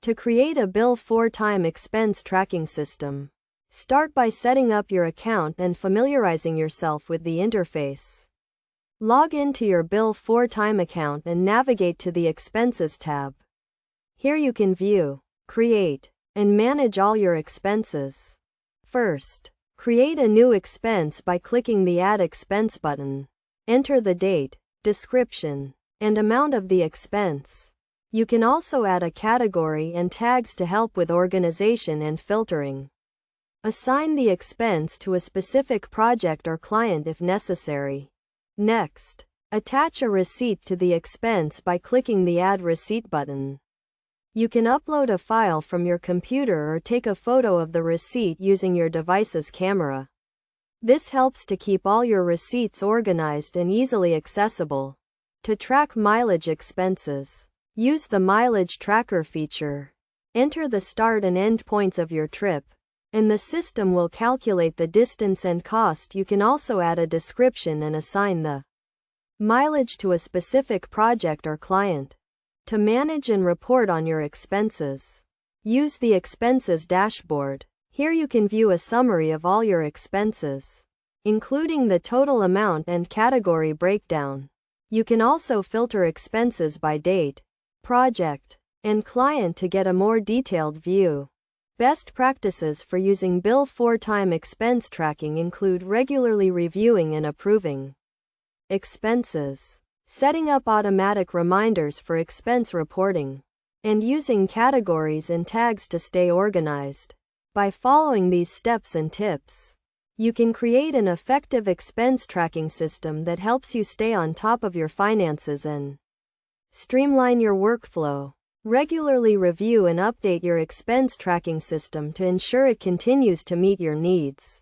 To create a Bill4Time expense tracking system, start by setting up your account and familiarizing yourself with the interface. Log into your Bill4Time account and navigate to the Expenses tab. Here you can view, create, and manage all your expenses. First, create a new expense by clicking the Add Expense button. Enter the date, description, and amount of the expense. You can also add a category and tags to help with organization and filtering. Assign the expense to a specific project or client if necessary. Next, attach a receipt to the expense by clicking the Add Receipt button. You can upload a file from your computer or take a photo of the receipt using your device's camera. This helps to keep all your receipts organized and easily accessible. To track mileage expenses, use the Mileage Tracker feature. Enter the start and end points of your trip, and the system will calculate the distance and cost. You can also add a description and assign the mileage to a specific project or client. To manage and report on your expenses, use the Expenses dashboard. Here you can view a summary of all your expenses, including the total amount and category breakdown. You can also filter expenses by date, project, and client to get a more detailed view. Best practices for using Bill4Time expense tracking include regularly reviewing and approving expenses, setting up automatic reminders for expense reporting, and using categories and tags to stay organized. By following these steps and tips, you can create an effective expense tracking system that helps you stay on top of your finances and streamline your workflow. Regularly review and update your expense tracking system to ensure it continues to meet your needs.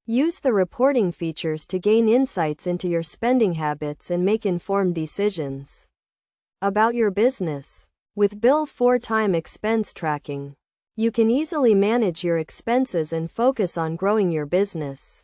Use the reporting features to gain insights into your spending habits and make informed decisions about your business. With Bill4Time expense tracking, you can easily manage your expenses and focus on growing your business.